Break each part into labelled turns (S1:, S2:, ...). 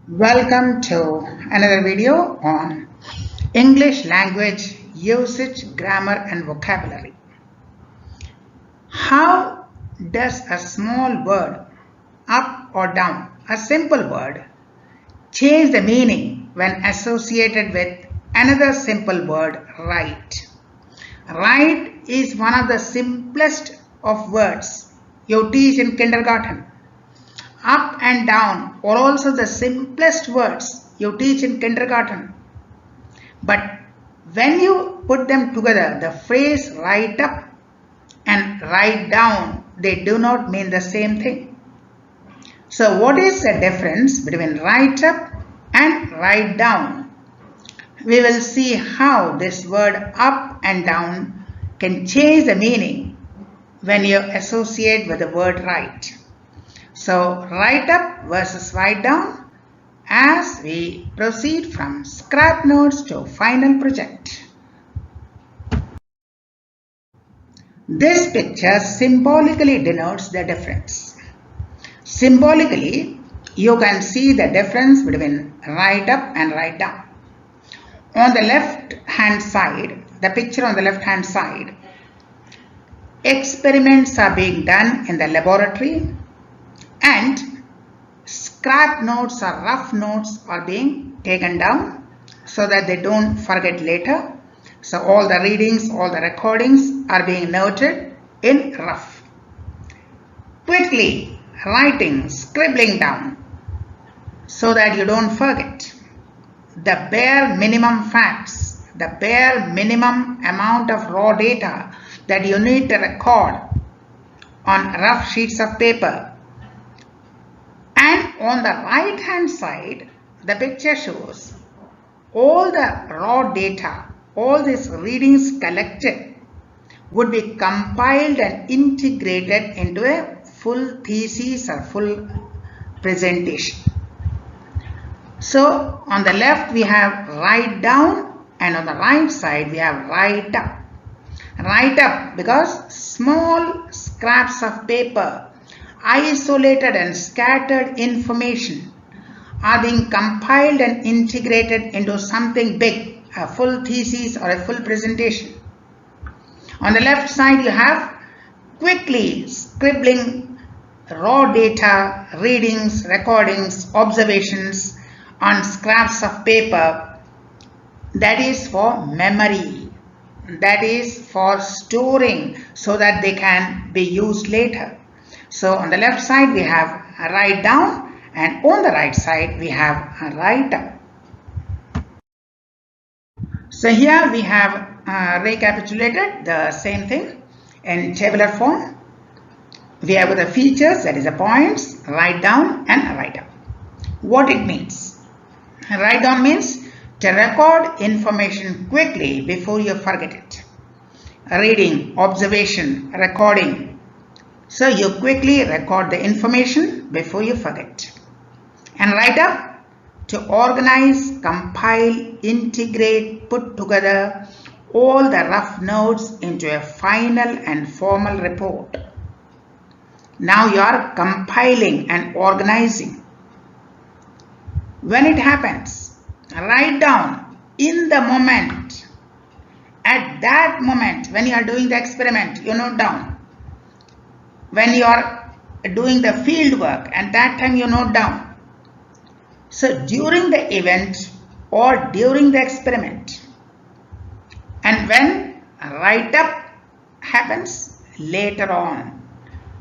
S1: Welcome to another video on English language usage, grammar and vocabulary. How does a small word, up or down, a simple word, change the meaning when associated with another simple word, write? Write is one of the simplest of words you teach in kindergarten. Up and down are also the simplest words you teach in kindergarten. But when you put them together, the phrase write up and write down, they do not mean the same thing. So what is the difference between write up and write down? We will see how this word up and down can change the meaning when you associate with the word write. So write up versus write down as we proceed from scrap notes to final project. This picture symbolically denotes the difference. Symbolically, you can see the difference between write up and write down. On the left hand side, the picture on the left hand side, experiments are being done in the laboratory and scrap notes or rough notes are being taken down so that they don't forget later. So all the readings, all the recordings are being noted in rough. Quickly writing, scribbling down so that you don't forget. The bare minimum facts, the bare minimum amount of raw data that you need to record on rough sheets of paper. And on the right hand side, the picture shows all the raw data, all these readings collected would be compiled and integrated into a full thesis or full presentation. So on the left we have write down and on the right side we have write up. Write up because small scraps of paper, isolated and scattered information are being compiled and integrated into something big, a full thesis or a full presentation. On the left side you have quickly scribbling raw data, readings, recordings, observations on scraps of paper. That is for memory, that is for storing so that they can be used later. So on the left side we have a write down and on the right side we have a write up. So here we have recapitulated the same thing in tabular form. We have the features, that is the points, write down and write up. What it means? Write down means to record information quickly before you forget it. Reading, observation, recording. So you quickly record the information before you forget. And write up, to organize, compile, integrate, put together all the rough notes into a final and formal report. Now you are compiling and organizing. When it happens, write down in the moment. At that moment when you are doing the experiment, you note down. When you are doing the field work, at that time you note down. So during the event or during the experiment, and when write up happens later on,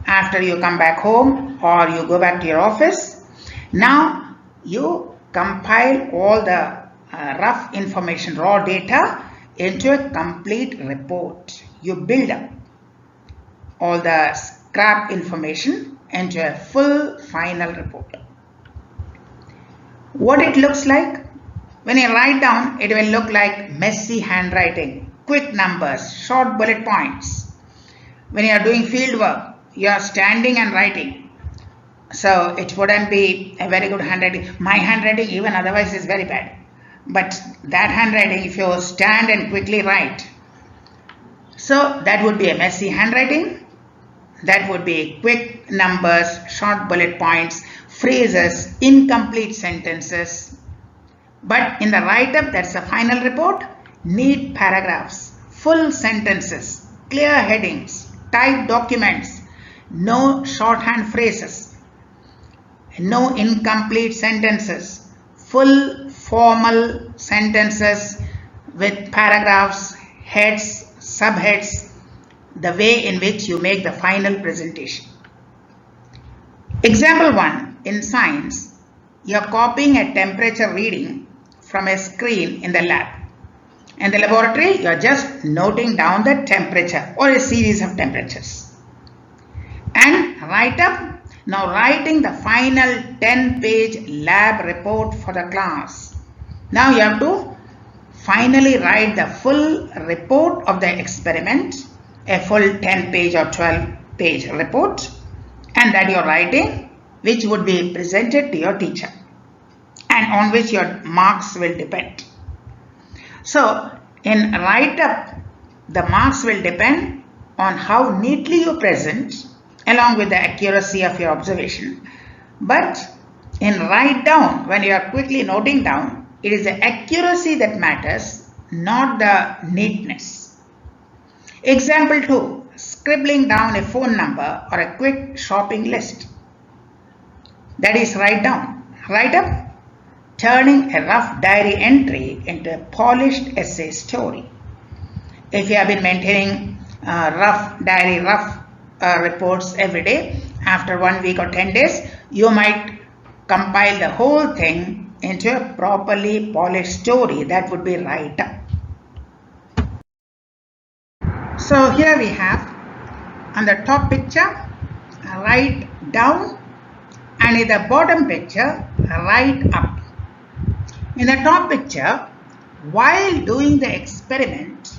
S1: after you come back home or you go back to your office, now you compile all the rough information, raw data into a complete report. You build up all the scrap information into a full final report. What it looks like? When you write down, it will look like messy handwriting, quick numbers, short bullet points. When you are doing field work, you are standing and writing. So it wouldn't be a very good handwriting. My handwriting even otherwise is very bad. But that handwriting, if you stand and quickly write, so that would be a messy handwriting. That would be quick numbers, short bullet points, phrases, incomplete sentences. But in the write-up, that's the final report, neat paragraphs, full sentences, clear headings, typed documents, no shorthand phrases, no incomplete sentences, full formal sentences with paragraphs, heads, subheads, the way in which you make the final presentation. Example 1, in science, you are copying a temperature reading from a screen in the lab. In the laboratory, you are just noting down the temperature or a series of temperatures. And write up, now writing the final 10-page lab report for the class. Now you have to finally write the full report of the experiment, a full 10-page or 12-page report, and that you are writing, which would be presented to your teacher and on which your marks will depend. So in write-up, the marks will depend on how neatly you present along with the accuracy of your observation. But in write down, when you are quickly noting down, it is the accuracy that matters, not the neatness. Example 2, scribbling down a phone number or a quick shopping list. That is write down. Write up, turning a rough diary entry into a polished essay story. If you have been maintaining rough reports every day, after 1 week or 10 days, you might compile the whole thing into a properly polished story. That would be write up. So here we have on the top picture, write down, and in the bottom picture, write up. In the top picture, while doing the experiment,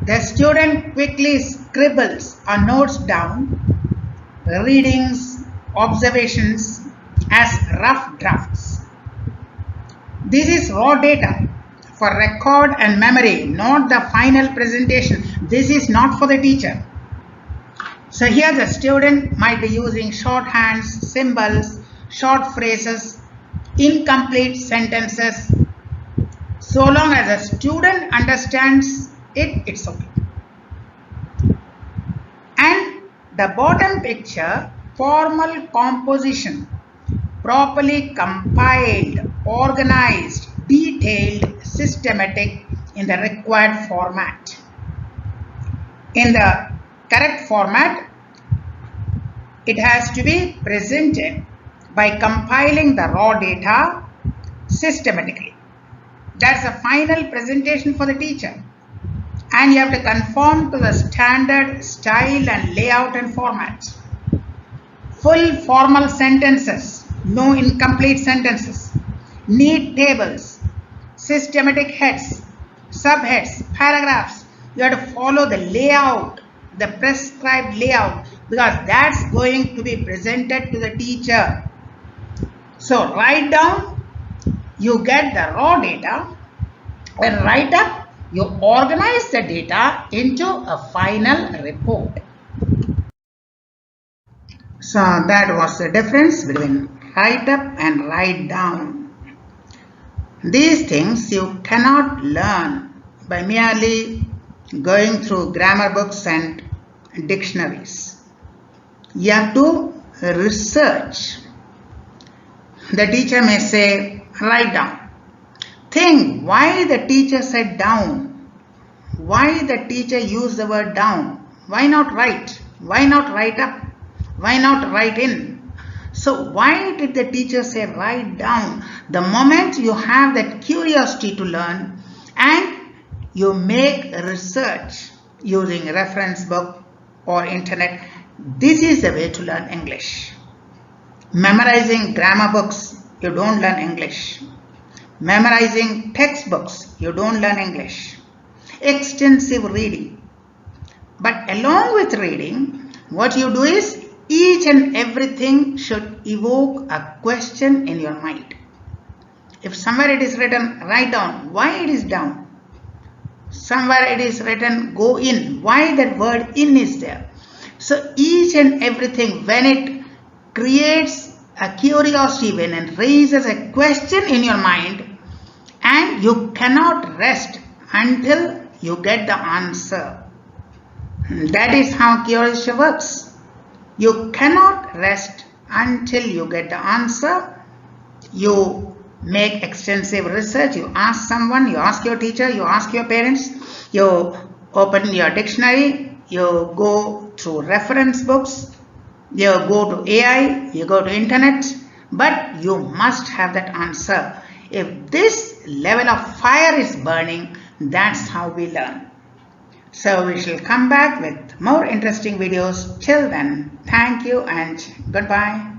S1: the student quickly scribbles or notes down readings, observations as rough drafts. This is raw data for record and memory, not the final presentation. This is not for the teacher. So here the student might be using shorthands, symbols, short phrases, incomplete sentences. So long as a student understands it, it's okay. And the bottom picture, formal composition, properly compiled, organized, detailed, systematic in the required format. In the correct format, it has to be presented by compiling the raw data systematically. That's a final presentation for the teacher. And you have to conform to the standard style and layout and format. Full formal sentences, no incomplete sentences, neat tables, systematic heads, subheads, paragraphs. You have to follow the layout, the prescribed layout, because that's going to be presented to the teacher. So write down, you get the raw data, and write up, you organize the data into a final report. So that was the difference between write up and write down. These things you cannot learn by merely going through grammar books and dictionaries. You have to research. The teacher may say, write down. Think why the teacher said down. Why the teacher used the word down. Why not write? Why not write up? Why not write in? So why did the teacher say write down? The moment you have that curiosity to learn and you make research using a reference book or internet, this is the way to learn English. Memorizing grammar books, you don't learn English. Memorizing textbooks, you don't learn English. Extensive reading. But along with reading, what you do is each and everything should evoke a question in your mind. If somewhere it is written write down, why it is down? Somewhere it is written go in, why that word in is there? So each and everything, when it creates a curiosity when it raises a question in your mind and you cannot rest until you get the answer. That is how curiosity works. You cannot rest until you get the answer. You make extensive research, you ask someone, you ask your teacher, you ask your parents, you open your dictionary, you go through reference books, you go to AI, you go to internet, but you must have that answer. If this level of fire is burning, that's how we learn. So we shall come back with more interesting videos. Till then, thank you and goodbye.